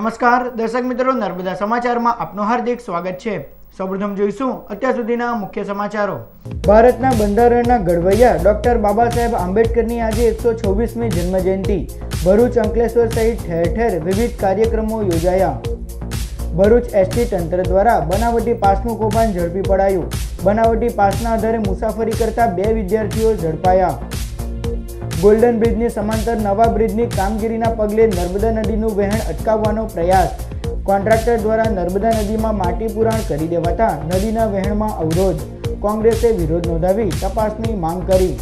નમસ્કાર દર્શક મિત્રો, નર્મદા સમાચારમાં આપનું હાર્દિક સ્વાગત છે। સૌપ્રથમ જોઈશું અત્યાર સુધીના મુખ્ય સમાચારો। ભારતના બંધારણના ઘડવૈયા ડોક્ટર બાબા સાહેબ આંબેડકરની આજે 126મી જન્મજયંતિ। ભરૂચ, અંકલેશ્વર સહિત ઠેર ઠેર વિવિધ કાર્યક્રમો યોજાયા। ભરૂચ એસટી તંત્ર દ્વારા બનાવટી પાસનું કૌભાંડ ઝડપી પડાયું। બનાવટી પાસના આધારે મુસાફરી કરતા 2 વિદ્યાર્થીઓ ઝડપાયા। ગોલ્ડન બ્રિજની સમાંતર નવા બ્રિજની કામગીરીના પગલે નર્મદા નદીનું વહેણ અટકાવવાનો પ્રયાસ। કોન્ટ્રાક્ટર દ્વારા નર્મદા નદીમાં માટી પુરાણ કરી દેવાતા નદીના વહેણમાં અવરોધ। કોંગ્રેસે વિરોધ નોંધાવી તપાસની માંગ કરી।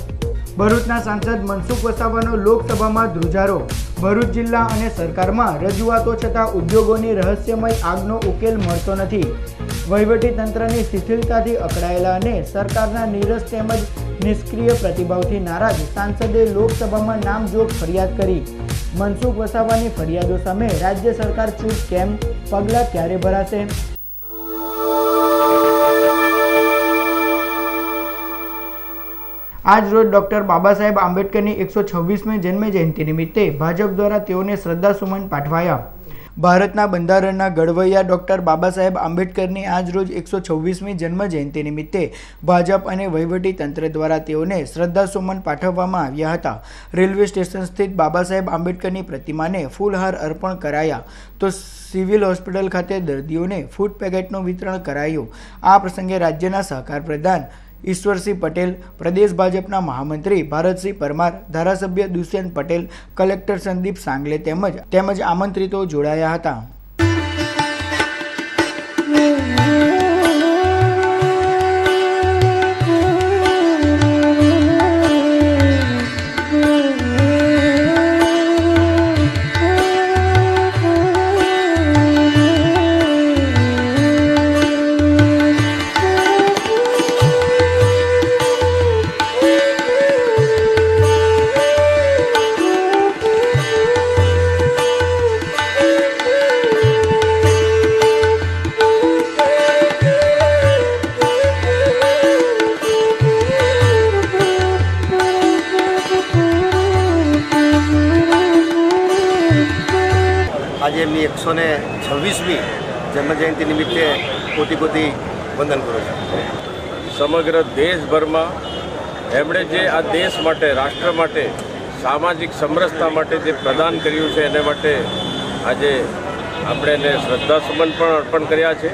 ભરૂચના સાંસદ મનસુખ વસાવાનો લોકસભામાં ધ્રુજારો। ભરૂચ જિલ્લા અને સરકારમાં રજૂઆતો છતાં ઉદ્યોગોની રહસ્યમય આગનો ઉકેલ મળતો નથી। વહીવટી તંત્રની શિથિલતાથી અકળાયેલા અને સરકારના નીરસ તેમજ નિષ્ક્રિય પ્રતિભાવથી નારાજ સાંસદે લોકસભામાં નામજોગ ફરિયાદ કરી। મનસુખ વસાવાની ફરિયાદો સામે રાજ્ય સરકાર ચૂપ કેમ? પગલાં ક્યારે ભરાશે? આજ રોજ ડોક્ટર બાબા સાહેબ આંબેડકરની 126મી જન્મજયંતિ નિમિત્તે ભાજપ દ્વારા તેઓને શ્રદ્ધાસુમન પાઠવાયા। ભારતના બંધારણના ઘડવૈયા ડોક્ટર બાબા સાહેબ આંબેડકરની આજ રોજ 126મી જન્મજયંતિ નિમિત્તે ભાજપ અને વહીવટી તંત્ર દ્વારા તેઓને શ્રદ્ધાસુમન પાઠવવામાં આવ્યા હતા। રેલવે સ્ટેશન સ્થિત બાબા સાહેબ આંબેડકરની પ્રતિમાને ફૂલહાર અર્પણ કરાયા તો સિવિલ હોસ્પિટલ ખાતે દર્દીઓને ફૂડ પેકેટનું વિતરણ કરાયું। આ પ્રસંગે રાજ્યના સહકાર પ્રધાન ઈશ્વરસિંહ પટેલ, પ્રદેશ ભાજપના મહામંત્રી ભારતસિંહ પરમાર, ધારાસભ્ય દુષ્યંત પટેલ, કલેક્ટર સંદીપ સાંગલે તેમજ આમંત્રિતો જોડાયા હતા। આજે એમની 126મી જન્મજયંતિ નિમિત્તે કોટી કોટી વંદન કરું છું। સમગ્ર દેશભરમાં એમણે જે આ દેશ માટે, રાષ્ટ્ર માટે, સામાજિક સમરસતા માટે જે પ્રદાન કર્યું છે એને માટે આજે આપણે એને શ્રદ્ધાસુમન પણ અર્પણ કર્યા છે।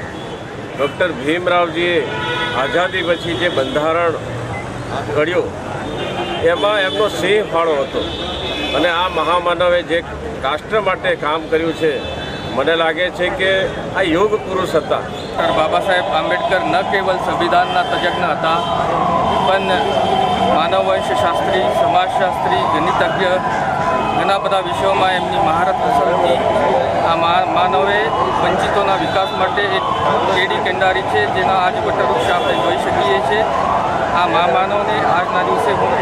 ડૉક્ટર ભીમરાવજીએ આઝાદી પછી જે બંધારણ ઘડ્યો એમાં એમનો સિંહ ફાળો હતો અને આ મહામાનવે જે રાષ્ટ્ર માટે કામ કર્યું છે, મને લાગે છે કે આ યોગ પુરુષ હતા। ડૉક્ટર બાબા સાહેબ આંબેડકર ન કેવલ સંવિધાનના તજજ્ઞ હતા પણ માનવવંશશાસ્ત્રી, સમાજશાસ્ત્રી, ગણિતજ્ઞ, ઘણા બધા વિષયોમાં એમની મહારત હાંસલથી આ માનવે વંચિતોના વિકાસ માટે એક કેડી કેન્ડારી છે જેના આજ વટવૃક્ષ આપણે જોઈ શકીએ છીએ। આ મહામાનવને આજના દિવસે હું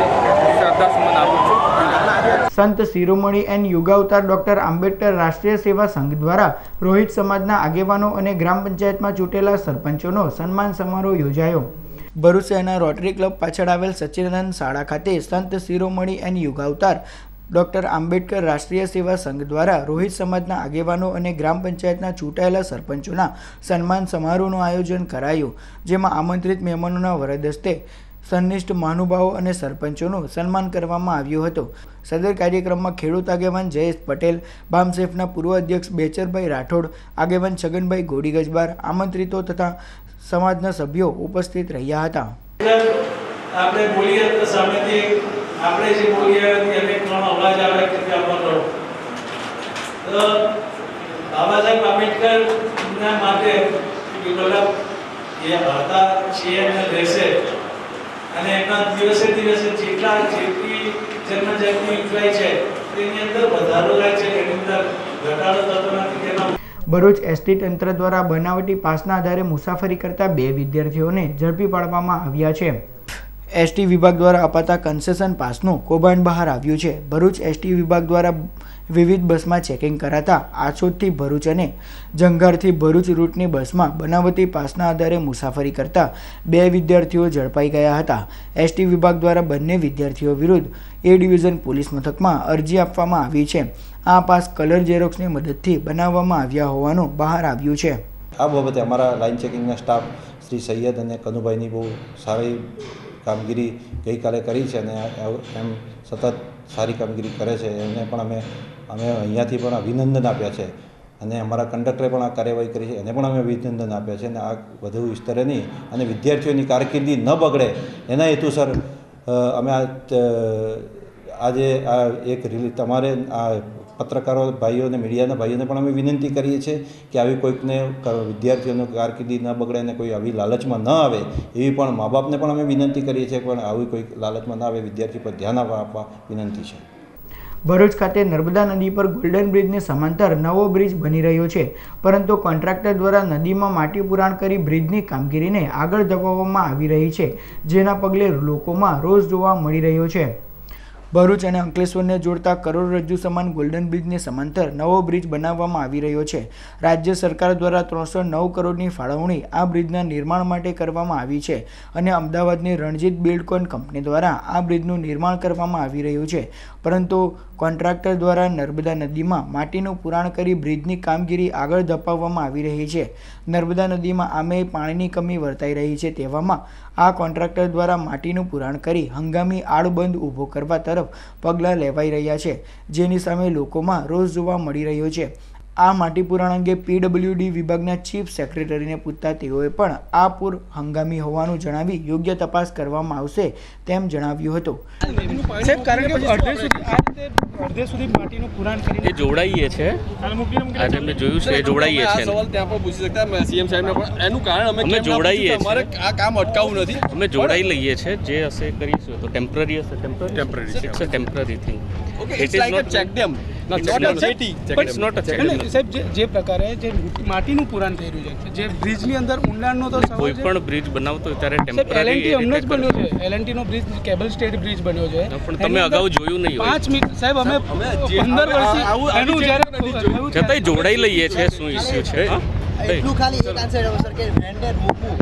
શ્રદ્ધાસુમન આપું છું। સંત શિરોમણી એન્ડ યુગાવતાર ડોક્ટર આંબેડકર રાષ્ટ્રીય સેવા સંઘ દ્વારા રોહિત સમાજના આગેવાનો અને ગ્રામ પંચાયતમાં ચૂંટેલા સરપંચોનો સન્માન સમારોહ યોજાયો। ભરૂચ શહેરના રોટરી ક્લબ પાછળ આવેલ સચ્ચિદાનંદ શાળા ખાતે સંત શિરોમણી એન્ડ યુગાવતાર ડોક્ટર આંબેડકર રાષ્ટ્રીય સેવા સંઘ દ્વારા રોહિત સમાજના આગેવાનો અને ગ્રામ પંચાયતના ચૂંટાયેલા સરપંચોના સન્માન સમારોહનું આયોજન કરાયું, જેમાં આમંત્રિત મહેમાનોના વરદ હસ્તે સન્નિષ્ઠ મહાનુભાવો અને સરપંચોનું સન્માન કરવામાં આવ્યું હતું। સદર કાર્યક્રમમાં ખેડૂત આગેવાન જયેશ પટેલ, બામસેફના પૂર્વ અધ્યક્ષ બેચરભાઈ રાઠોડ, આગેવાન છગનભાઈ ગોડી ગજબાર, આમંત્રિતો તથા સમાજના સભ્યો ઉપસ્થિત રહ્યા હતા। આપણે બોલીએ તો સામેથી આપણે જે બોલીએ એને ત્રણ અવાજ આવે કે આપણો તો બાબા સાહેબ આંબેડકરના માટે મતલબ એ હતા છે અને રહેશે અને એના દિવસે જેટલી જન્મજયંતિ ઉજવાય છે તેની અંદર વધારો થાય છે, એની અંદર ઘટાડો થતો નથી। તેના ભરૂચ એસટી તંત્ર દ્વારા બનાવટી પાસના આધારે મુસાફરી કરતા 2 વિદ્યાર્થીઓને ઝડપી પાડવામાં આવ્યા છે। એસટી વિભાગ દ્વારા અપાતા કન્સેશન પાસનું કૌભાંડ બહાર આવ્યું છે. ભરૂચ એસટી વિભાગ દ્વારા વિવિધ બસમાં ચેકિંગ કરાતા આછોદથી ભરૂચ અને જંગારથી ભરૂચ રૂટની બસમાં બનાવટી પાસના આધારે મુસાફરી કરતા 2 વિદ્યાર્થીઓ ઝડપાઈ ગયા હતા. એસટી વિભાગ દ્વારા બંને વિદ્યાર્થીઓ વિરુદ્ધ એ ડિવિઝન પોલીસ મથકમાં અરજી આપવામાં આવી છે. આ પાસ કલર ઝેરોક્સની મદદથી બનાવવામાં આવ્યા હોવાનું બહાર આવ્યું છે. આ બાબતે અમારા લાઇન ચેકિંગના સ્ટાફ શ્રી સૈયદ અને કનુભાઈની બહુ સારી કામગીરી ગઈકાલે કરી છે અને એમ સતત સારી કામગીરી કરે છે. એમને પણ અમે અહીંયાથી પણ અભિનંદન આપ્યા છે અને અમારા કંડક્ટરે પણ આ કાર્યવાહી કરી છે એને પણ અમે અભિનંદન આપ્યા છે. અને આ વધુ વિસ્તરે નહીં અને વિદ્યાર્થીઓની કારકિર્દી ન બગડે એના હેતુસર અમે આજે આ એક તમારે આ પત્રકારો ભાઈઓ અને મીડિયાના ભાઈઓને પણ અમે વિનંતી કરીએ છીએ કે આવી કોઈકને વિદ્યાર્થીઓની કારકિર્દી ન બગડે અને કોઈ આવી લાલચમાં ન આવે એવી પણ મા બાપને પણ અમે વિનંતી કરીએ છીએ. પણ આવી કોઈ લાલચમાં ન આવે વિદ્યાર્થી પર ધ્યાન આપવા વિનંતી છે. ભરૂચ ખાતે નર્મદા નદી પર ગોલ્ડન બ્રિજને સમાંતર નવો બ્રિજ બની રહ્યો છે, પરંતુ કોન્ટ્રાક્ટર દ્વારા નદીમાં માટી પુરાણ કરી બ્રિજની કામગીરીને આગળ ધપાવવામાં આવી રહી છે, જેના પગલે લોકોમાં રોષ જોવા મળી રહ્યો છે. ભરૂચ અને અંકલેશ્વરને જોડતા કરોડરજ્જુ સમાન ગોલ્ડન બ્રિજની સમાંતર નવો બ્રિજ બનાવવામાં આવી રહ્યો છે. રાજ્ય સરકાર દ્વારા 309 કરોડની ફાળવણી આ બ્રિજના નિર્માણ માટે કરવામાં આવી છે અને અમદાવાદની રણજીત બિલ્ડકોન કંપની દ્વારા આ બ્રિજનું નિર્માણ કરવામાં આવી રહ્યું છે, પરંતુ કોન્ટ્રાક્ટર દ્વારા નર્મદા નદીમાં માટીનું પુરાણ કરી બ્રિજની કામગીરી આગળ ધપાવવામાં આવી રહી છે. નર્મદા નદીમાં આમે પાણીની કમી વર્તાઈ રહી છે, તેવામાં આ કોન્ટ્રાક્ટર દ્વારા માટીનું પુરાણ કરી હંગામી આડબંધ ઊભો કરવા તરફ પગલાં લેવાઈ રહ્યા છે, જેની સામે લોકોમાં રોષ જોવા મળી રહ્યો છે. આ માટી પુરાણ અંગે પીડબ્લ્યુડી વિભાગના ચીફ સેક્રેટરીને પૂછતા તેઓએ પણ આ પૂર હંગામી હોવાનું જણાવી યોગ્ય તપાસ કરવામાં આવશે તેમ જણાવ્યું હતું. એ જોડાઈએ છે, આજે મેં જોયું છે એ જોડાઈએ છે. સવાલ ત્યાં પણ પૂછી શકતા સીએમ સાહેબને પણ એનું કારણ અમે જોડાઈએ અમારે આ કામ અટકાવવું નથી. અમે જોડાઈ લઈએ છીએ, જે હશે કરીશું. તો ટેમ્પરરી હશે, temporary it's a temporary thing. It is like a check dam, not a jetty. It's not a check dam. સાહેબ જે પ્રકારે જે માટીનું પુરાણ થઈ રહ્યું છે, જે બ્રિજની અંદર ઊંડાણનો તો કોઈ પણ બ્રિજ બનાવતો ત્યારે ટેમ્પરરી એલએનટી હમણાં જ બન્યો છે. એલએનટી નો બ્રિજ કેબલ સ્ટેડ બ્રિજ બન્યો છે, પણ તમે અગાઉ જોયું નહીં હોય. 5 મિનિટ સાહેબ અમે 15 વર્ષથી એનું જ્યારે છતાંય જોડાઈ લઈએ છીએ. શું ઇસ્યુ છે? એટલું ખાલી એક આન્સર છે સર કે વેન્ડર રોકવું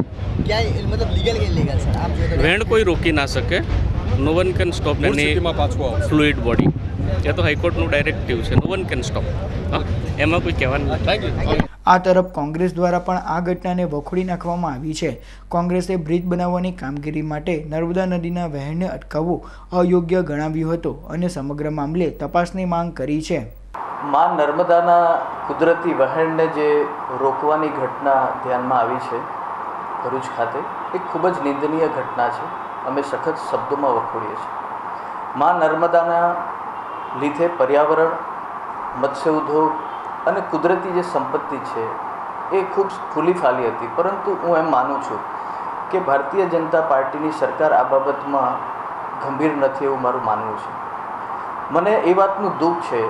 ક્યાંય મતલબ લીગલ કે ઇલીગલ સર આપ જો વેણ કોઈ રોકી ના શકે. No one can stop any fluid body. એ તો હાઈકોર્ટનું ડાયરેક્ટિવ છે. No one can stop. એમાં કોઈ કહેવાનું નથી. આ તરફ કોંગ્રેસ દ્વારા પણ આ ઘટનાને વખોડી નાખવામાં આવી છે. કોંગ્રેસે બ્રિજ બનાવવાની કામગીરી માટે નર્મદા નદીના વહેણને અટકાવવું અયોગ્ય ગણાવ્યું હતું અને સમગ્ર મામલે તપાસની માંગ કરી છે. માં નર્મદાના કુદરતી વહેણને જે રોકવાની ઘટના ધ્યાનમાં આવી છે ભરૂચ ખાતે, એ ખૂબ જ નિંદનીય ઘટના છે. અમે સખત શબ્દોમાં વખોડીએ છીએ. માં નર્મદાના લીધે પર્યાવરણ, મત્સ્ય ઉદ્યોગ અને કુદરતી જે સંપત્તિ છે એ ખૂબ ફૂલી ફાલી હતી, પરંતુ હું એમ માનું છું કે ભારતીય જનતા પાર્ટીની સરકાર આ બાબતમાં ગંભીર નથી એવું મારું માનવું છે. મને એ વાતનું દુઃખ છે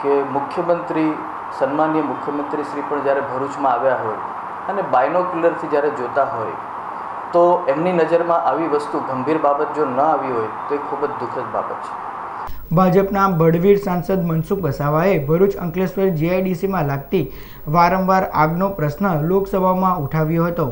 કે મુખ્યમંત્રી, સન્માનીય મુખ્યમંત્રી શ્રી પણ જ્યારે ભરૂચમાં આવ્યા હોય અને બાયનોક્યુલરથી જ્યારે જોતા હોય તો એમની નજરમાં આવી વસ્તુ ગંભીર બાબત જો ન આવી હોય તો એ ખૂબ જ દુઃખદ બાબત છે. ભાજપના બળવીર સાંસદ મનસુખ વસાવાએ ભરૂચ અંકલેશ્વર જીઆઈડીસીમાં લાગતી વારંવાર આગનો પ્રશ્ન લોકસભામાં ઉઠાવ્યો હતો.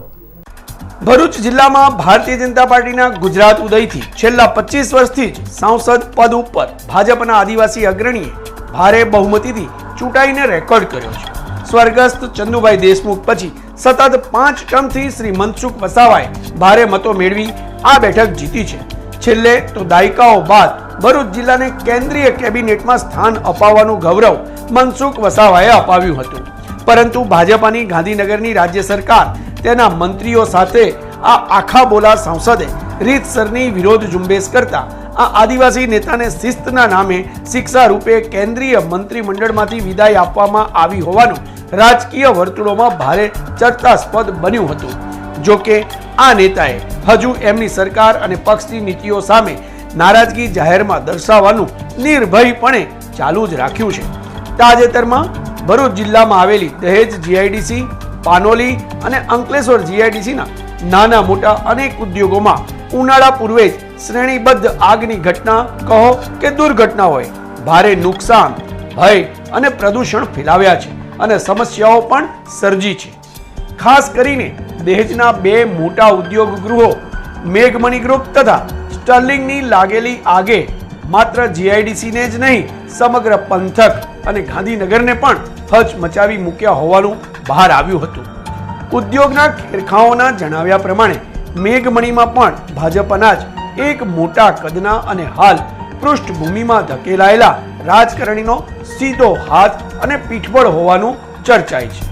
ભરૂચ જિલ્લામાં ભારતીય જનતા પાર્ટીના ગુજરાત ઉદયથી છેલ્લા 25 વર્ષથી જ સાંસદ પદ ઉપર ભાજપના આદિવાસી અગ્રણીએ ભારે બહુમતીથી ચૂંટાઈને રેકોર્ડ કર્યો છે. સ્વર્ગસ્થ ચંદુભાઈ દેશમુખ પછી સતત 5 ટર્મથી શ્રી મનસુખ વસાવાએ ભારે મતો મેળવી આ બેઠક જીતી છે. છેલ્લે તો દાયકાઓ બાદ ભરૂચ જિલ્લાને કેન્દ્રીય કેબિનેટમાં સ્થાન અપાવવાનું ગૌરવ મનસુખ વસાવાએ અપાવ્યું હતું, પરંતુ ભાજપાની ગાંધીનગરની રાજ્ય સરકાર તેના મંત્રીઓ સાથે આ આખા બોલા સાંસદે રીતસરની વિરોધ ઝુંબેશ કરતા આ આદિવાસી નેતાને શિસ્તના નામે શિક્ષા રૂપે કેન્દ્રીય મંત્રીમંડળમાંથી વિદાય આપવામાં આવી હોવાનું રાજકીય વર્તુળોમાં ભારે ચર્ચાસ્પદ બન્યું હતું. જો કે આ નેતાએ હજુ એમની સરકાર અને પક્ષની નીતિઓ સામે નારાજગી જાહેરમાં દર્શાવવાનું નિર્ભયપણે ચાલુ જ રાખ્યું છે. તાજેતરમાં ભરૂચ જિલ્લામાં આવેલી દહેજ જીઆઈડીસી, પાનોલી અને અંકલેશ્વર જીઆઈડીસીના નાના મોટા અનેક ઉદ્યોગોમાં ઉનાળા પૂર્વે જ શ્રેણીબદ્ધ આગની ઘટના કહો કે દુર્ઘટના હોય, ભારે નુકસાન, ભય અને પ્રદૂષણ ફેલાવ્યા છે અને સમસ્યાઓ પણ સર્જી છે. ખાસ કરીને દહેજના 2 મોટા ઉદ્યોગ ગૃહો મેઘમણી ગ્રુપ તથા સ્ટર્લિંગની લાગેલી આગે માત્ર જીઆઈડીસીને જ નહીં સમગ્ર પંથક અને ગાંધીનગરને પણ હચમચાવી મૂક્યા હોવાનું બહાર આવ્યું હતું. ઉદ્યોગના ખેરખાઓના જણાવ્યા પ્રમાણે મેઘમણીમાં પણ ભાજપના જ એક મોટા કદના અને હાલ પૃષ્ઠભૂમિમાં ધકેલાયેલા રાજકારણીનો સીધો હાથ અને પીઠબળ હોવાનું ચર્ચાય છે.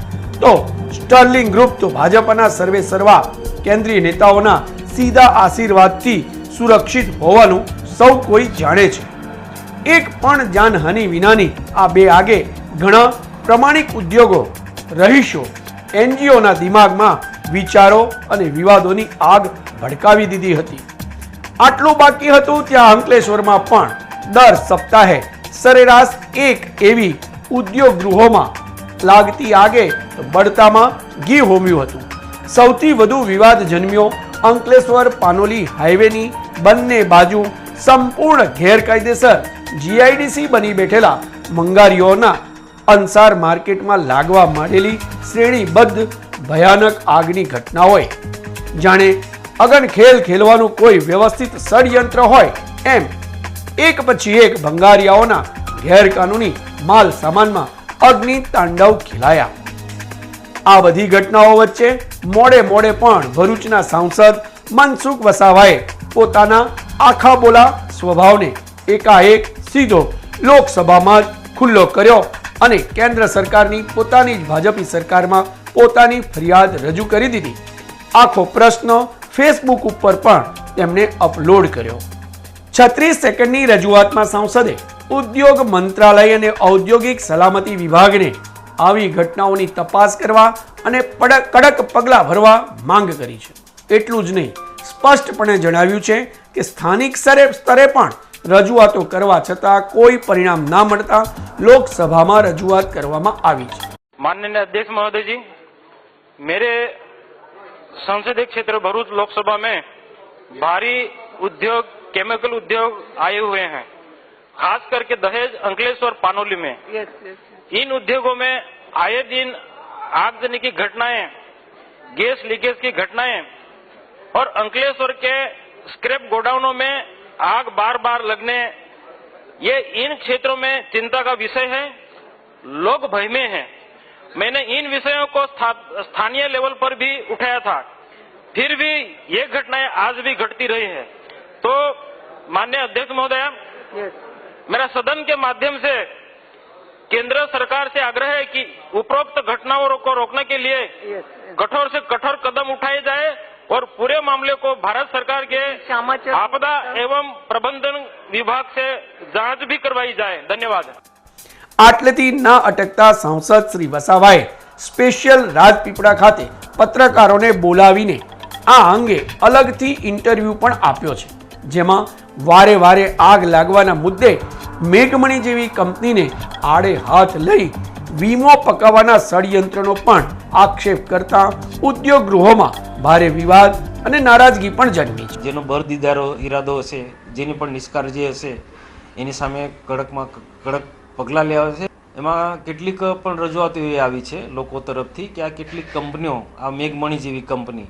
તો સ્ટર્લિંગ ગ્રુપ તો ભાજપના સર્વે સર્વા કેન્દ્રીય નેતાઓના સીધા આશીર્વાદથી સુરક્ષિત હોવાનું સૌ કોઈ જાણે છે. એક પણ જાનહાનિ વિનાની આ 2 આગે ઘણા પ્રમાણિક ઉદ્યોગો, રહીશો, એનજીઓના દિમાગમાં વિચારો અને વિવાદોની આગ ભડકાવી દીધી હતી. આટલું બાકી હતું ત્યાં અંકલેશ્વરમાં પણ દર સપ્તાહે સરેરાશ એક એવી ઉદ્યોગ ગૃહોમાં લાગતી આગે બળતામાં ઘી હોમ્યું હતું. સૌથી વધુ વિવાદ જન્મ્યો અંકલેશ્વર પાનોલી હાઈવેની બંને બાજુ સંપૂર્ણ ગેરકાયદેસર જીઆઈડીસી બની બેઠેલા મંગારીઓના અંસાર માર્કેટમાં લાગવા માંડેલી શ્રેણીબદ્ધ ભયાનક આગની ઘટનાઓએ. જાણે અગનખેલ ખેલવાનું કોઈ વ્યવસ્થિત ષડયંત્ર હોય એમ એક પછી એક ભંગારિયાઓના ગેરકાનૂની માલ સામાનમાં અગ્નિ તાંડવ ખેલાયા. આ બધી ઘટનાઓ વચ્ચે મોડે પણ ભરૂચના સાંસદ મનસુખ વસાવાએ પોતાના આખા બોલા સ્વભાવને એકાએક સીધો લોકસભામાં જ ખુલ્લો કર્યો અને કેન્દ્ર સરકારની પોતાની જ ભાજપી સરકારમાં પોતાની ફરિયાદ રજૂ કરી દીધી. આખો પ્રશ્ન ફેસબુક ઉપર પણ તેમણે અપલોડ કર્યો. 36 સેકન્ડની રજૂઆતમાં સાંસદે ઉદ્યોગ મંત્રાલય અને ઔદ્યોગિક સલામતી વિભાગને આવી ઘટનાઓની તપાસ કરવા અને કડક પગલાં ભરવા માંગ કરી છે. એટલું જ નહીં, સ્પષ્ટપણે જણાવ્યું છે કે સ્થાનિક સ્તરે પણ રજૂઆતો કરવા છતાં કોઈ પરિણામ ના મળતા લોકસભામાં રજૂઆત કરવામાં આવી છે. माननीय अध्यक्ष महोदय जी, मेरे संसदीय क्षेत्र भरूच लोकसभा में भारी उद्योग, केमिकल उद्योग आए हुए हैं, खास करके दहेज, अंकलेश्वर, पानोली में. इन उद्योगों में आए दिन आगजनी की घटनाएं, गैस लीकेज की घटनाएं और अंकलेश्वर के स्क्रैप गोडाउनों में आग बार लगने, ये इन क्षेत्रों में चिंता का विषय है. लोग भय में हैं. मैंने इन विषयों को स्थानीय लेवल पर भी उठाया था, फिर भी ये घटनाएं आज भी घटती रही है. तो माननीय अध्यक्ष महोदय, मेरा सदन के माध्यम से केंद्र सरकार से आग्रह है कि उपरोक्त घटनाओं को रोकने के लिए कठोर से कठोर कदम उठाए जाए और पूरे मामले को भारत सरकार के आपदा एवं प्रबंधन विभाग से जांच भी करवाई जाए. धन्यवाद. આટલેથી ના અટકતા સાંસદ શ્રી વસાવાએ સ્પેશિયલ રાજપીપળા ખાતે પત્રકારોને બોલાવીને આ અંગે અલગથી ઇન્ટરવ્યૂ પણ આપ્યો છે, જેમાં વારે આગ લાગવાના મુદ્દે મેઘમણી જેવી કંપનીને આડે હાથ લઈ વીમો પકાવવાના ષડયંત્રનો પણ આક્ષેપ કરતા ઉદ્યોગ ગૃહોમાં ભારે વિવાદ અને નારાજગી પણ જન્મી છે. જેનો બરદીદારો ઈરાદો હશે, જેની પણ નિષ્કાળજી હશે, એની સામે કડક પગલાં લેવા છે. એમાં કેટલીક પણ રજૂઆતો એવી આવી છે લોકો તરફથી કે આ કેટલીક કંપનીઓ, આ મેઘમણી જેવી કંપની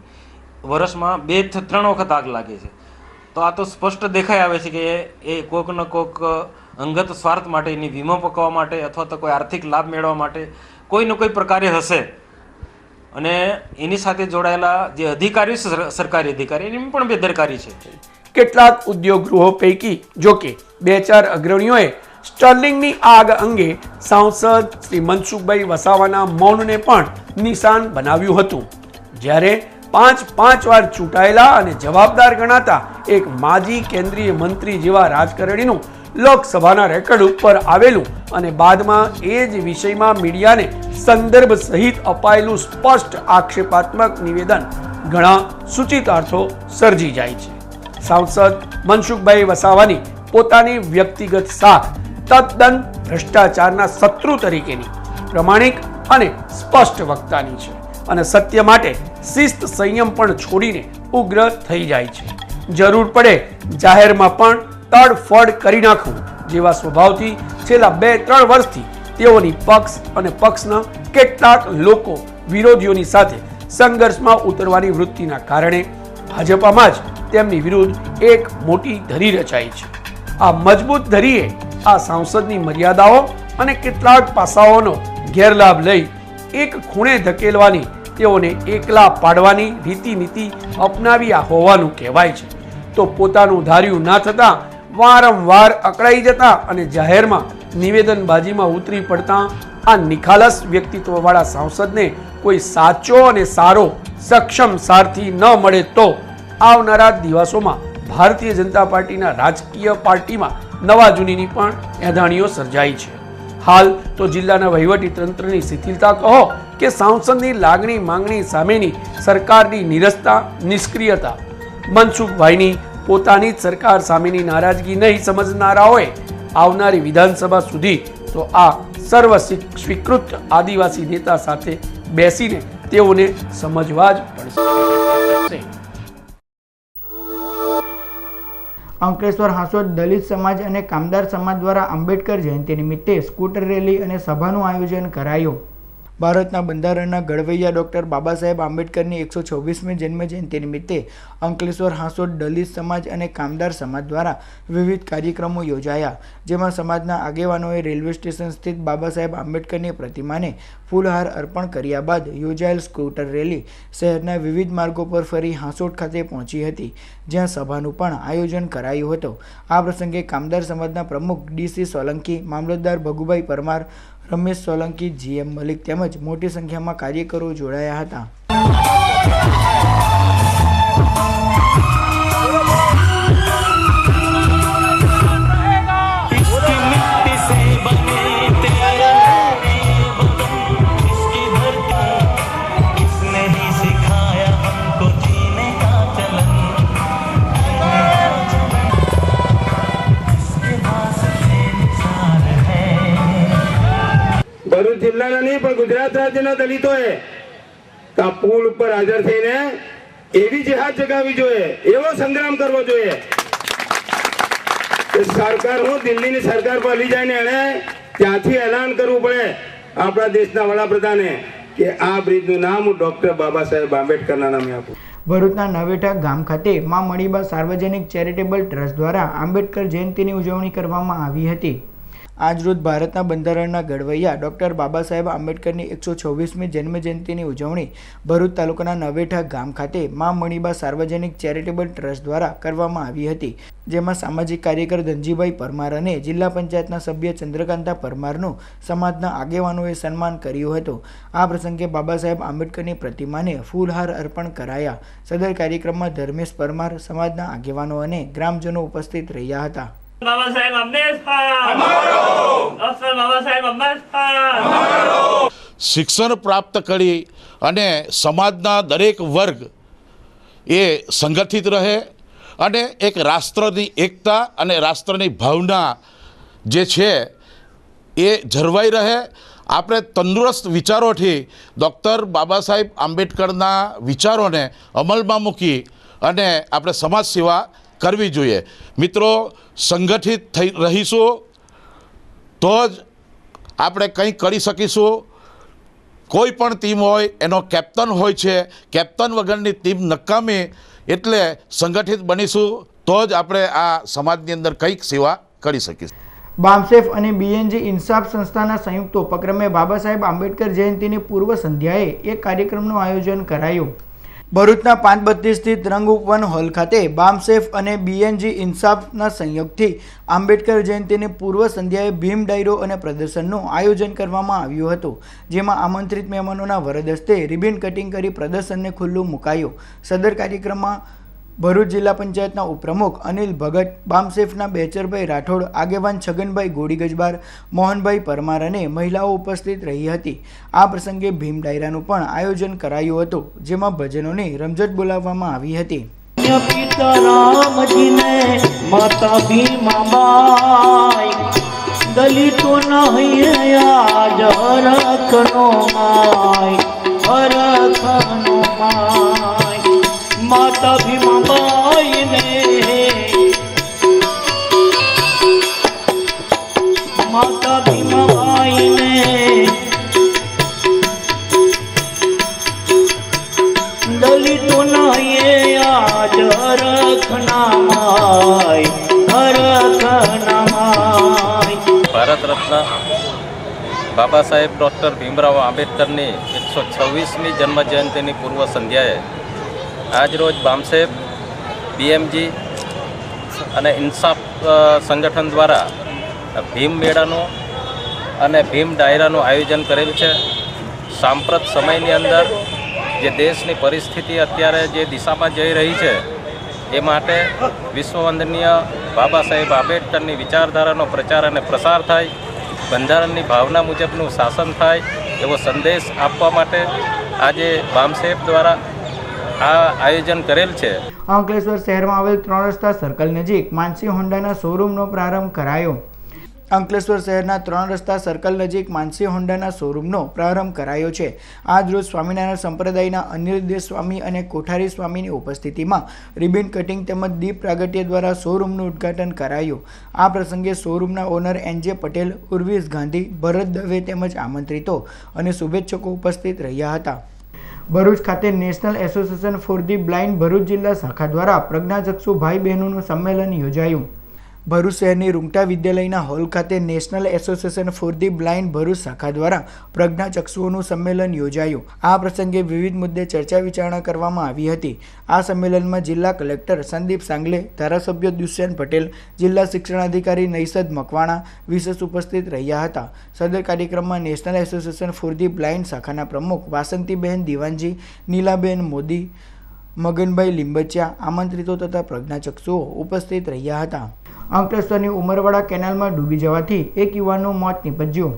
વર્ષમાં 2-3 વખત આગ લાગે છે. તો આ તો સ્પષ્ટ દેખાઈ આવે છે કે એ કોઈક ન કોઈક અંગત સ્વાર્થ માટે, એની વીમો પકવવા માટે અથવા તો કોઈ આર્થિક લાભ મેળવવા માટે કોઈ ન કોઈ પ્રકારે હશે. અને એની સાથે જોડાયેલા જે અધિકારી, સરકારી અધિકારી, એની પણ બેદરકારી છે. કેટલાક ઉદ્યોગ ગૃહો પૈકી જોકે 2-4 અગ્રણીઓએ સ્ટર્લિંગની આગ અંગે સાંસદ શ્રી મનસુખભાઈ વસાવાના મૌનને પણ નિશાન બનાવ્યું હતું. જ્યારે 5 વાર ચૂંટાયેલા અને જવાબદાર ગણાતા એક માજી કેન્દ્રીય મંત્રી જેવા રાજકારણીનું લોકસભાના રેકોર્ડ ઉપર આવેલું અને બાદમાં એ જ વિષયમાં મીડિયાને સંદર્ભ સહિત અપાયેલું સ્પષ્ટ આક્ષેપાત્મક નિવેદન ઘણા સૂચિતાર્થો સર્જી જાય છે. સાંસદ મનસુખભાઈ વસાવાની પોતાની વ્યક્તિગત સાખ તદ્દન ભ્રષ્ટાચારના શત્રુ તરીકેની, પ્રમાણિક અને સ્પષ્ટ વક્તાની છે અને સત્ય માટે શિસ્ત સંયમ પણ છોડીને ઉગ્ર થઈ જાય છે. જરૂર પડે જાહેરમાં પણ તડફડ કરી નાખવું જેવા સ્વભાવથી છેલ્લા 2-3 વર્ષથી તેઓની પક્ષ અને પક્ષના કેટલાક લોકો વિરોધીઓની સાથે સંઘર્ષમાં ઉતરવાની વૃત્તિના કારણે ભાજપામાં જ તેમની વિરુદ્ધ એક મોટી ધરી રચાઈ છે. આ મજબૂત ધરીએ આ સાંસદની મર્યાદાઓ અને કેટલાક પાસાઓનો ગેરલાભ લઈ એક ખૂણે ધકેલવાની, તેઓને એકલા પાડવાની રીતિ-નીતિ અપનાવ્યા હોવાનું કહેવાય છે. તો પોતાનું ધાર્યું ના થતાં વારંવાર અકળાઈ જતા અને જાહેરમાં નિવેદનબાજીમાં ઉતરી પડતા આ નિખાલસ વ્યક્તિત્વવાળા સાંસદને કોઈ સાચો અને સારો સક્ષમ સારથી ન મળે તો આવનારા દિવસોમાં ભારતીય જનતા પાર્ટીના રાજકીય પાર્ટીમાં નવા જૂનીની પણ એંધાણીઓ સર્જાઈ છે. હાલ તો જિલ્લાના વહીવટી તંત્રની શિથિલતા કહો કે સાંસદની લાગણી માંગણી સામેની સરકારની નીરસતા, નિષ્ક્રિયતા, મનસુખભાઈની પોતાની જ સરકાર સામેની નારાજગી નહીં સમજનારાઓએ આવનારી વિધાનસભા સુધી તો આ સર્વ સ્વીકૃત આદિવાસી નેતા સાથે બેસીને તેઓને સમજવા જ પડશે. અંકલેશ્વર હાંસોદ દલિત સમાજ અને કામદાર સમાજ દ્વારા આંબેડકર જયંતિ નિમિત્તે સ્કૂટર રેલી અને સભાનું આયોજન કરાયું. ભારતના બંધારણના ઘડવૈયા ડૉક્ટર બાબા સાહેબ આંબેડકરની 126મી જન્મજયંતિ નિમિત્તે અંકલેશ્વર હાંસોદ દલિત સમાજ અને કામદાર સમાજ દ્વારા વિવિધ કાર્યક્રમો યોજાયા, જેમાં સમાજના આગેવાનોએ રેલવે સ્ટેશન સ્થિત બાબા સાહેબ આંબેડકરની પ્રતિમાને ફૂલહાર અર્પણ કર્યા બાદ યોજાયેલ સ્કૂટર રેલી શહેરના વિવિધ માર્ગો પર ફરી હાંસોદ ખાતે પહોંચી હતી, જ્યાં સભાનું પણ આયોજન કરાયું હતું. આ પ્રસંગે કામદાર સમાજના પ્રમુખ ડી.સી. સોલંકી, મામલતદાર ભગુભાઈ પરમાર, રમેશ સોલંકી, જીએમ મલિક તેમજ મોટી સંખ્યામાં કાર્યકરો જોડાયા હતા. ભરૂચ જિલ્લાના નહીં પણ ગુજરાત રાજ્યના દલિતોએ આ પુલ ઉપર હાજર થઈને એવી જેહાદ જગાવવી જોઈએ, એવો સંગ્રામ કરવો જોઈએ કે સરકાર હું દિલ્હીની સરકાર પર લઈ જઈને એને ત્યાંથી એલાન કરવું પડે આપણા દેશના વડાપ્રધાને કે આ બ્રિજનું નામ હું ડૉક્ટર બાબા સાહેબ આંબેડકરના નામે આપું. ભરૂચના નવેઠા ગામ ખાતે મા મણીબા સાર્વજનિક ચેરિટેબલ ટ્રસ્ટ દ્વારા આંબેડકર જયંતિની ઉજવણી કરવામાં આવી હતી. આજરોજ ભારતના બંધારણના ઘડવૈયા ડૉક્ટર બાબા સાહેબ આંબેડકરની 126મી જન્મજયંતિની ઉજવણી ભરૂચ તાલુકાના નવેઠા ગામ ખાતે મા મણીબા સાર્વજનિક ચેરિટેબલ ટ્રસ્ટ દ્વારા કરવામાં આવી હતી, જેમાં સામાજિક કાર્યકર ધનજીભાઈ પરમાર અને જિલ્લા પંચાયતના સભ્ય ચંદ્રકાંતા પરમારનું સમાજના આગેવાનોએ સન્માન કર્યું હતું. આ પ્રસંગે બાબા સાહેબ આંબેડકરની પ્રતિમાને ફૂલહાર અર્પણ કરાયા. સદર કાર્યક્રમમાં ધર્મેશ પરમાર, સમાજના આગેવાનો અને ગ્રામજનો ઉપસ્થિત રહ્યા હતા. બાબા સાહેબ આંબેડકર શિક્ષણ પ્રાપ્ત કરી અને સમાજના દરેક વર્ગ એ સંગઠિત રહે અને એક રાષ્ટ્રની એકતા અને રાષ્ટ્રની ભાવના જે છે એ જળવાઈ રહે. આપણે તંદુરસ્ત વિચારોથી ડૉક્ટર બાબા સાહેબ આંબેડકરના વિચારોને અમલમાં મૂકી અને આપણે સમાજ સેવા કરવી જોઈએ. મિત્રો, સંગઠિત થઈ રહીશું તો જ આપણે કંઈક કરી શકીશું. કોઈ પણ ટીમ હોય એનો કેપ્ટન હોય છે, કેપ્ટન વગરની ટીમ નકામી. એટલે સંગઠિત બનીશું તો જ આપણે આ સમાજની અંદર કંઈક સેવા કરી શકીશું. બામસેફ અને બીએનજી ઇન્સાફ સંસ્થાના સંયુક્ત ઉપક્રમે બાબા સાહેબ આંબેડકર જયંતિની પૂર્વ સંધ્યાએ એક કાર્યક્રમનું આયોજન કરાયું. ભરૂચના 532 સ્થિત રંગવન હોલ ખાતે બામસેફ અને બીએનજી ઇન્સાફના સંયોગથી આંબેડકર જયંતિની પૂર્વ સંધ્યાએ ભીમ ડાયરો અને પ્રદર્શનનું આયોજન કરવામાં આવ્યું હતું, જેમાં આમંત્રિત મહેમાનોના વરદ હસ્તે રિબિન કટિંગ કરી પ્રદર્શનને ખુલ્લું મુકાયું. સદર કાર્યક્રમમાં ભરૂચ જિલ્લા પંચાયતના ઉપપ્રમુખ અનિલ ભગત, બામસેફના બેચરભાઈ રાઠોડ, આગેવાન છગનભાઈ ગોડીગજબાર, મોહનભાઈ પરમાર અને મહિલાઓ ઉપસ્થિત રહી હતી. આ પ્રસંગે ભીમ ડાયરાનું પણ આયોજન કરાયું હતું, જેમાં ભજનોની રમઝટ બોલાવવામાં આવી હતી. માતા ભીમાબાઈ દલિતોના હૈયા હરખનો માય માતા ભીમાબાઈને માતા ભીમાબાઈને દલિતોના એ આજ હરખના માય ભારત રત્ન બાબા સાહેબ ડૉક્ટર ભીમરાવ આંબેડકરની 126મી જન્મજયંતિની પૂર્વ સંધ્યાએ આજરોજ બામસેબ બીએમજી અને ઇન્સાફ સંગઠન દ્વારા ભીમ મેળાનું અને ભીમ ડાયરાનું આયોજન કરેલ છે. સાંપ્રત સમયની અંદર જે દેશની પરિસ્થિતિ અત્યારે જે દિશામાં જઈ રહી છે એ માટે વિશ્વવંદનીય બાબા સાહેબ આંબેડકરની વિચારધારાનો પ્રચાર અને પ્રસાર થાય, બંધારણની ભાવના મુજબનું શાસન થાય એવો સંદેશ આપવા માટે આજે બામસેબ દ્વારા આ આયોજન કરેલ છે. અંકલેશ્વર શહેરમાં આવેલ 3 રસ્તા સર્કલ નજીક માનસી હોન્ડાના શોરૂમનો પ્રારંભ કરાયો. અંકલેશ્વર શહેરના 3 રસ્તા સર્કલ નજીક માનસી હોન્ડાના શોરૂમનો પ્રારંભ કરાયો છે. આજ રોજ સ્વામિનારાયણ સંપ્રદાયના અનિરુદ્ધ સ્વામી અને કોઠારી સ્વામીની ઉપસ્થિતિમાં રિબિન કટિંગ તેમજ દીપ પ્રાગટ્ય દ્વારા શોરૂમનું ઉદ્ઘાટન કરાયું. આ પ્રસંગે શોરૂમના ઓનર એનજે પટેલ, ઉર્વિશ ગાંધી, ભરત દવે તેમજ આમંત્રિતો અને શુભેચ્છકો ઉપસ્થિત રહ્યા હતા. ભરૂચ ખાતે national association for the blind Bharuch જિલ્લા શાખા દ્વારા પ્રજ્ઞાચક્ષુ ભાઈ બહેનોનું સંમેલન યોજાયું. ભરૂચ શહેરની રૂંગટા વિદ્યાલયના હોલ ખાતે national association for the blind Bharuch શાખા દ્વારા પ્રજ્ઞાચક્ષુઓનું સંમેલન યોજાયું. આ પ્રસંગે વિવિધ મુદ્દે ચર્ચા વિચારણા કરવામાં આવી હતી. આ સંમેલનમાં જિલ્લા કલેક્ટર સંદીપ સાંગલે, ધારાસભ્ય દુષ્યંત પટેલ, જિલ્લા શિક્ષણાધિકારી નૈસદ મકવાણા વિશેષ ઉપસ્થિત રહ્યા હતા. સદર કાર્યક્રમમાં national association for the blind શાખાના પ્રમુખ વાસંતીબહેન દિવાનજી, નીલાબેન મોદી, મગનભાઈ લીંબચિયા, આમંત્રિતો તથા પ્રજ્ઞાચક્ષુઓ ઉપસ્થિત રહ્યા હતા. અંકલેશ્વરની ઉમરવાડા કેનાલમાં ડૂબી જવાથી એક યુવાનનું મોત નીપજ્યું.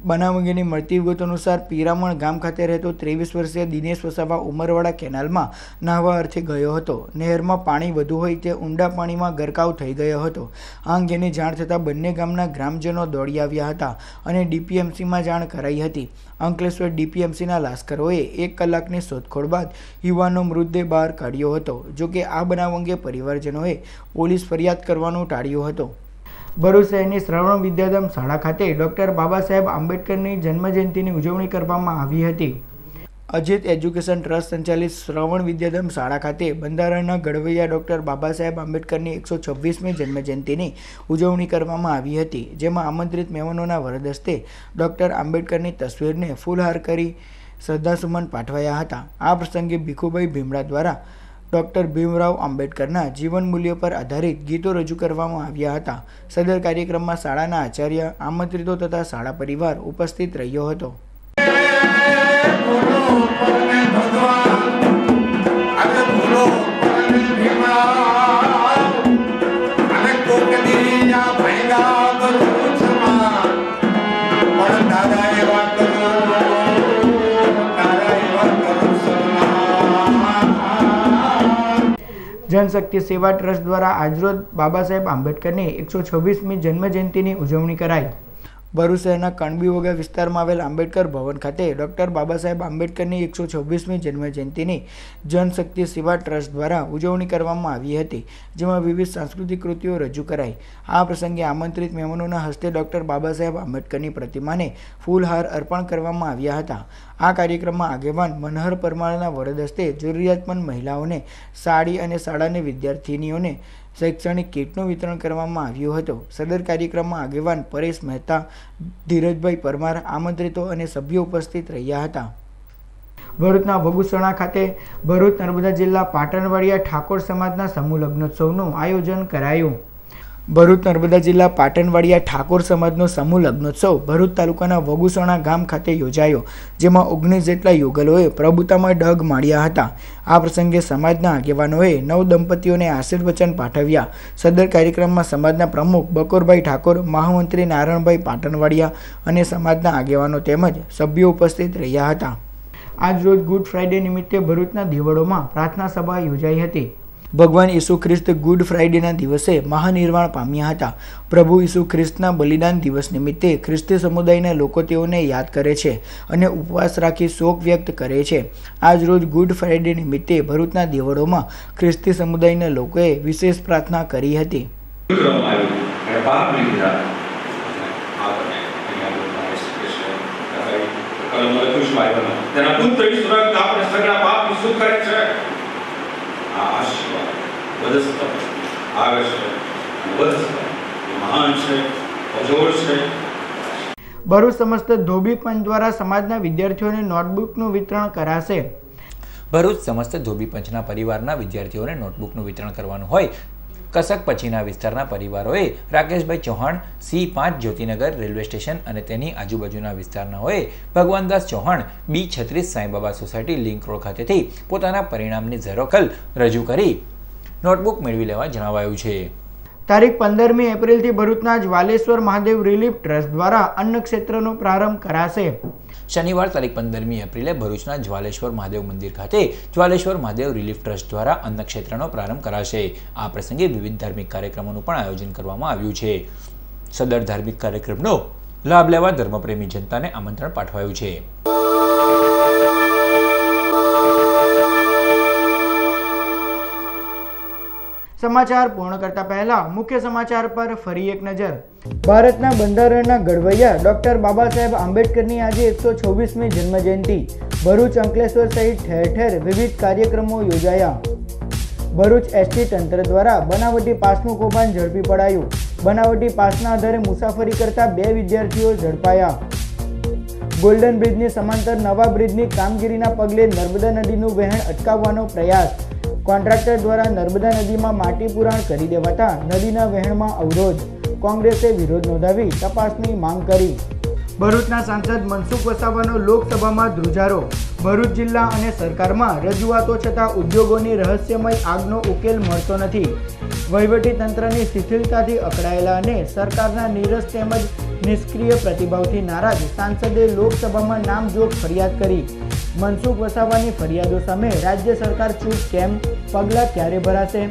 બનાવ અંગેની મળતી વિગતો અનુસાર પીરામણ ગામ ખાતે રહેતો 23 વર્ષીય દિનેશ વસાવા ઉમરવાડા કેનાલમાં નાહવા અર્થે ગયો હતો. નહેરમાં પાણી વધુ હોય તે ઊંડા પાણીમાં ગરકાવ થઈ ગયો હતો. આ અંગેની જાણ થતાં બંને ગામના ગ્રામજનો દોડી આવ્યા હતા અને ડીપીએમસીમાં જાણ કરાઈ હતી. અંકલેશ્વર ડીપીએમસીના લાશ્કરોએ 1 કલાકની શોધખોળ બાદ યુવાનનો મૃતદેહ બહાર કાઢ્યો હતો. જોકે આ બનાવ અંગે પરિવારજનોએ પોલીસ ફરિયાદ કરવાનું ટાળ્યું હતું. ભરૂચ શહેરની શ્રવણ વિદ્યાધામ શાળા ખાતે ડૉક્ટર બાબા સાહેબ આંબેડકરની જન્મજયંતિની ઉજવણી કરવામાં આવી હતી. અજીત એજ્યુકેશન ટ્રસ્ટ સંચાલિત શ્રવણ વિદ્યાધામ શાળા ખાતે બંધારણના ઘડવૈયા ડૉક્ટર બાબા સાહેબ આંબેડકરની 126મી જન્મજયંતિની ઉજવણી કરવામાં આવી હતી. જેમાં આમંત્રિત મહેમાનોના વરદ હસ્તે ડૉક્ટર આંબેડકરની તસવીરને ફૂલહાર કરી શ્રદ્ધાસુમન પાઠવાયા હતા. આ પ્રસંગે ભીખુભાઈ ભીમડા દ્વારા ડૉક્ટર ભીમરાવ આંબેડકરના જીવન મૂલ્યો પર આધારિત ગીતો રજૂ કરવામાં આવ્યા હતા. સદર કાર્યક્રમમાં શાળાના આચાર્ય, આમંત્રિતો તથા શાળા પરિવાર ઉપસ્થિત રહ્યો હતો. જનશક્તિ સેવા ટ્રસ્ટ દ્વારા આજરોજ બાબા સાહેબ આંબેડકરની 126મી જન્મજયંતિની ઉજવણી કરાઈ. ભરૂચ શહેરના કણબીવગા વિસ્તારમાં આવેલ આંબેડકર ભવન ખાતે ડૉક્ટર બાબા સાહેબ આંબેડકરની 126મી જન્મજયંતિની જનશક્તિ સેવા ટ્રસ્ટ દ્વારા ઉજવણી કરવામાં આવી હતી. જેમાં વિવિધ સાંસ્કૃતિક કૃતિઓ રજૂ કરાઈ. આ પ્રસંગે આમંત્રિત મહેમાનોના હસ્તે ડૉક્ટર બાબા સાહેબ આંબેડકરની પ્રતિમાને ફૂલહાર અર્પણ કરવામાં આવ્યા હતા. આ કાર્યક્રમમાં આગેવાન મનહર પરમારના વરદ હસ્તે જરૂરિયાતમંદ મહિલાઓને સાડી અને શાળાની વિદ્યાર્થીનીઓને શૈક્ષણિક કીટનું વિતરણ કરવામાં આવ્યું હતું. સદર કાર્યક્રમમાં આગેવાન પરેશ મહેતા, ધીરજભાઈ પરમાર, આમંત્રિતો અને સભ્યો ઉપસ્થિત રહ્યા હતા. ભરૂચના વગુસણા ખાતે ભરૂચ નર્મદા જિલ્લા પાટણવાડિયા ઠાકોર સમાજના સમૂહ લગ્નોત્સવનું આયોજન કરાયું. ભરૂચ નર્મદા જિલ્લા પાટણવાડિયા ઠાકોર સમાજનો સમૂહ લગ્નોત્સવ ભરૂચ તાલુકાના વગુસણા ગામ ખાતે યોજાયો. જેમાં 19 જેટલા યુગલોએ પ્રભુતામાં ડગ માળ્યા હતા. આ પ્રસંગે સમાજના આગેવાનોએ નવ દંપતીઓને આશીર્વચન પાઠવ્યા. સદર કાર્યક્રમમાં સમાજના પ્રમુખ બકોરભાઈ ઠાકોર, મહામંત્રી નારાયણભાઈ પાટણવાડિયા અને સમાજના આગેવાનો તેમજ સભ્યો ઉપસ્થિત રહ્યા હતા. આજ રોજ ગુડ ફ્રાઇડે નિમિત્તે ભરૂચના દેવળોમાં પ્રાર્થના સભા યોજાઈ હતી. ભગવાન ઈસુ ખ્રિસ્ત ગુડ ફ્રાઇડેના દિવસે મહાનિર્વાણ પામ્યા હતા. પ્રભુ ઈસુ ખ્રિસ્તના બલિદાન દિવસ નિમિત્તે ખ્રિસ્તી સમુદાયના લોકો તેઓને યાદ કરે છે અને ઉપવાસ રાખી શોક વ્યક્ત કરે છે. આજ રોજ ગુડ ફ્રાઇડે નિમિત્તે ભરૂચના દેવળોમાં ખ્રિસ્તી સમુદાયના લોકોએ વિશેષ પ્રાર્થના કરી હતી. बायबल त्यांना कोणतरी सुद्धा आपण सगळा पाप विसरू करायचं आशीर्वाद वदस्त आवश्यक वदस्त महान છે અજોડ છે। ભરૂચ સમસ્ત ધોબી પંચ દ્વારા સમાજના વિદ્યાર્થીઓને નોટબુકનું વિતરણ કરાશે। ભરૂચ સમસ્ત ધોબી પંચના પરિવારના વિદ્યાર્થીઓને નોટબુકનું વિતરણ કરવાનું હોય કસક પછીના વિસ્તારના પરિવારોએ Rakeshbhai Chauhan C5 Jyotinagar railway station અને તેની આજુબાજુના વિસ્તારનાઓએ Bhagwandas Chauhan B36 Saibaba society link road ખાતેથી પોતાના પરિણામની ઝેરોક્ષ રજૂ કરી નોટબુક મેળવી લેવા જણાવાયું છે। તારીખ 15મી એપ્રિલથી ભરૂચના જ્વાલેશ્વર મહાદેવ રિલીફ ટ્રસ્ટ દ્વારા અન્ન ક્ષેત્રનો પ્રારંભ કરાશે। શનિવાર તારીખ 15મી એપ્રિલે ભરૂચના જ્વાલેશ્વર મહાદેવ મંદિર ખાતે જ્વાલેશ્વર મહાદેવ રિલીફ ટ્રસ્ટ દ્વારા અન્ન ક્ષેત્રનો પ્રારંભ કરાશે। આ પ્રસંગે વિવિધ ધાર્મિક કાર્યક્રમોનું પણ આયોજન કરવામાં આવ્યું છે। સદર ધાર્મિક કાર્યક્રમનો લાભ લેવા ધર્મપ્રેમી જનતાને આમંત્રણ પાઠવાયું છે। સમાચાર પૂર્ણ કરતા પહેલા મુખ્ય સમાચાર પર ફરી એક નજર। ભારતના બંધારણના ઘડવૈયા ડોક્ટર બાબા સાહેબ આંબેડકરની આજે 126મી જન્મજયંતિ। ભરૂચ અંકલેશ્વર સહિત ઠેર ઠેર વિવિધ કાર્યક્રમો યોજાયા। ભરૂચ એસટી તંત્ર દ્વારા બનાવટી પાસનું કૌભાંડ ઝડપી પડાયું। બનાવટી પાસના આધારે મુસાફરી કરતા 2 વિદ્યાર્થીઓ ઝડપાયા। ગોલ્ડન બ્રિજની સમાંતર નવા બ્રિજની કામગીરીના પગલે નર્મદા નદીનું વહેણ અટકાવવાનો પ્રયાસ। કોન્ટ્રાક્ટર દ્વારા નર્મદા નદીમાં માટી પુરાણ કરી દેવાતા નદીના વહેણમાં અવરોધ। કોંગ્રેસે વિરોધ નોંધાવી તપાસની માંગ કરી। ભરૂચના સાંસદ મનસુખ વસાવાનો લોકસભામાં ધ્રુજારો। ભરૂચ જિલ્લા અને સરકારમાં રજૂઆતો છતાં ઉદ્યોગોની રહસ્યમય આગનો ઉકેલ મળતો નથી। વહીવટી તંત્રની શિથિલતાથી અકળાયેલા અને સરકારના નીરસ તેમજ નિષ્ક્રિય પ્રતિભાવથી નારાજ સાંસદે લોકસભામાં નામજોગ ફરિયાદ કરી। મનસુખ વસાવાની ફરિયાદો સામે રાજ્ય સરકાર ચૂપ કેમ? પગલાં ક્યારે ભરાશે?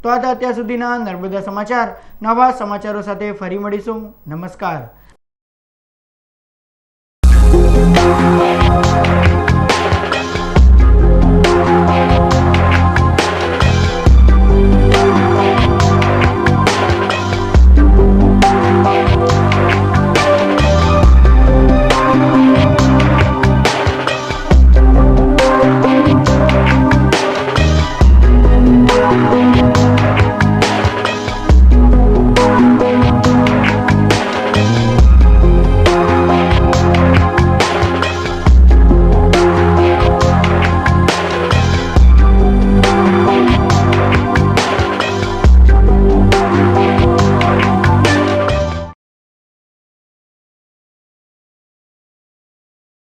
તો આ અત્યાર સુધીના નર્મદા સમાચાર। નવા સમાચારો સાથે ફરી મળીશું। નમસ્કાર।